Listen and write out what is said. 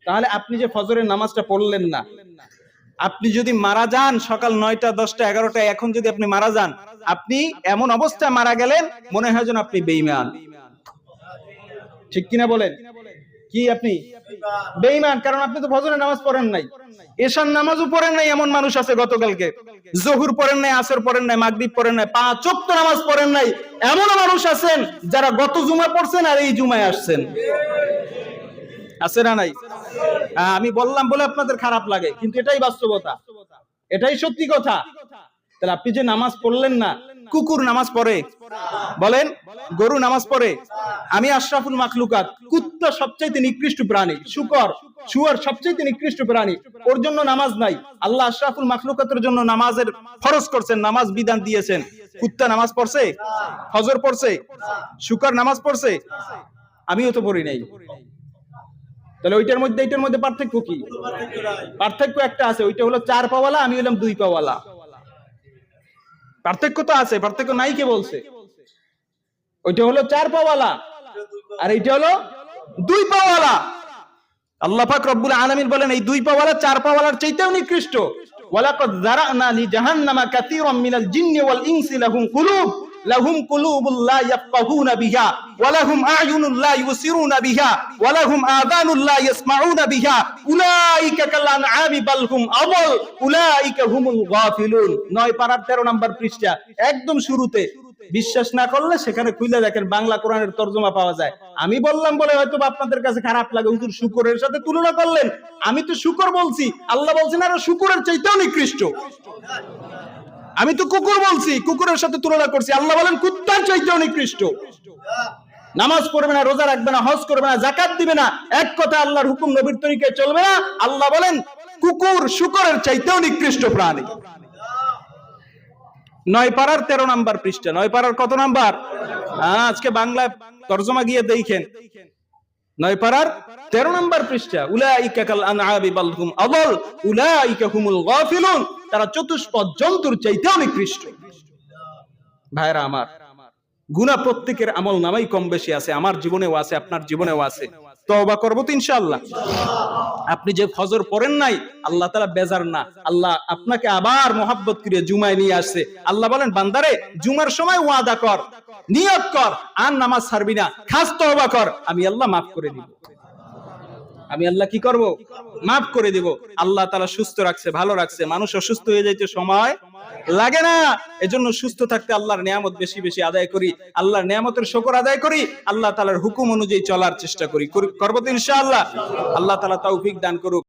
তাহলে আপনি যে ফজরের নামাজটা পড়লেন না, আপনি যদি মারা যান সকাল 9টা 10টা 11টা, এখন যদি আপনি মারা যান, আপনি এমন অবস্থায় মারা গেলেন মনে হয় যেন আপনি বেঈমান। ঠিক কিনা বলেন? কি আপনি বেঈমান? কারণ আপনি তো ফজরের নামাজ পড়েন নাই, এশার নামাজও পড়েন নাই। এমন মানুষ আছে গতকালকে জোহর পড়েন নাই, আসর পড়েন নাই, মাগরিব পড়েন নাই, 5 ওয়াক্ত নামাজ পড়েন নাই। এমন মানুষ আছেন যারা গত জুমা পড়ছেন আর এই জুমায় আসছেন। আছে না নাই? আমি বললাম বলে আপনাদের খারাপ লাগে, কিন্তু এটাই বাস্তবতা, এটাই সত্যি কথা। তাহলে আপনি যে নামাজ পড়লেন না, কুকুর নামাজ পড়ে? বলেন, গরু নামাজ পড়ে? আমি আশরাফুল মাখলুকাত, কুত্তা সবচেয়ে নিকৃষ্ট প্রাণী, শুয়োর সবচেয়ে নিকৃষ্ট প্রাণী, ওর জন্য নামাজ নাই। আল্লাহ আশরাফুল মাখলুকাতের জন্য নামাজের ফরজ করছেন, নামাজ বিধান দিয়েছেন। কুত্তা নামাজ পড়ছে? ফজর পড়ছে? শুকর নামাজ পড়ছে? আমিও তো পড়ি নাই। তাহলে ওইটার মধ্যে এইটার মধ্যে পার্থক্য কি? পার্থক্য একটা আছে, ওইটা হলো 4 পাওয়ালা, আমি হলাম 2 পাওয়ালা। পার্থক্য তো আছে, পার্থক্য নাই কে বলছে? ওইটা হলো 4 পাওয়ালা আর এইটা হলো 2 পাওয়ালা। আল্লাহ পাক রব্বুল আলামিন বলেন এই 2 পাওয়ালা 4 পাওয়ালার চাইতেও নিকৃষ্ট। ওয়ালাকাদ যারানা লি জাহান্নামা কাসীরাম মিনাল জিন্নি ওয়াল ইনসি লাহুম কুলুবুল লা ইয়াফকাহুনা বিহা ওয়া লাহুম আ'য়ুনুন লা ইউসিরুনা বিহা ওয়া লাহুম আযানুন লা ইয়াসমাউনা বিহা উলাইকা কাল আনআমি বাল হুম আযাল উলাইকা হুমুল গাফিলুন। 9 পারার 13 নম্বর পৃষ্ঠা, একদম শুরুতে। বিশ্বাস না করলে সেখানে খুলে দেখেন, বাংলা কোরআনের তরজমা পাওয়া যায়। আমি বললাম বলে হয়তো আপনাদের কাছে খারাপ লাগে, হুজুর শুকরের সাথে তুলনা করলেন। আমি তো শুকর বলছি, আল্লাহ বলছেন আরো শুকরের চাইতেও নিকৃষ্ট। আমি তো কুকুর বলছি, কুকুরের সাথে তুলনা করছি, আল্লাহ বলেন কুত্তার চাইতেও নিকৃষ্ট। নামাজ পড়বে না, রোজা রাখবে না, হজ করবে না, যাকাত দিবে না, এক কথা আল্লাহর হুকুম নবীর তরিকায় চলবে না, আল্লাহ বলেন কুকুর শুকরের চাইতেও নিকৃষ্ট প্রাণী। 9 পারার 13 নাম্বার পৃষ্ঠা। 9 পারার কত নাম্বার? আজকে বাংলায় তরজমা গিয়ে দেখেন, 9 পারার 13 নাম্বার পৃষ্ঠা। উলাইকা কাল আনআমি বাল হুম আযাল উলাইকা হুমুল গাফিলুন। তারা চতুষ্পদ জন্তুর চাইতেও নিকৃষ্ট। ভাইরা আমার, গুনাহ প্রত্যেকের আমল নামাই কম বেশি আছে, আমার জীবনেও আছে, আপনার জীবনেও আছে। তওবা করব তো ইনশাআল্লাহ। আপনি যে ফজর পড়েন নাই, আল্লাহ তাআলা বেজার না, আল্লাহ আপনাকে আবার মহব্বত করে জুমায় নিয়ে আসছে। আল্লাহ বলেন বান্দারে, জুমার সময় ওয়াদা কর, নিয়ত কর, আর নামাজ ছাড়বি না, খাস তওবা কর, আমি আল্লাহ মাফ করে দিব। আমি আল্লাহ কি করব? মাফ করে দিব। আল্লাহ তাআলা সুস্থ রাখছে, ভালো রাখছে। মানুষ অসুস্থ হয়ে যাইতে সময় লাগে না। এজন্য সুস্থ থাকতে আল্লাহর নিয়ামত বেশি বেশি আদায় করি, আল্লাহর নিয়ামতের শুকর আদায় করি, আল্লাহ তাআলার হুকুম অনুযায়ী চলার চেষ্টা করি। করব তো ইনশাআল্লাহ। আল্লাহ তাআলা তৌফিক দান করুক।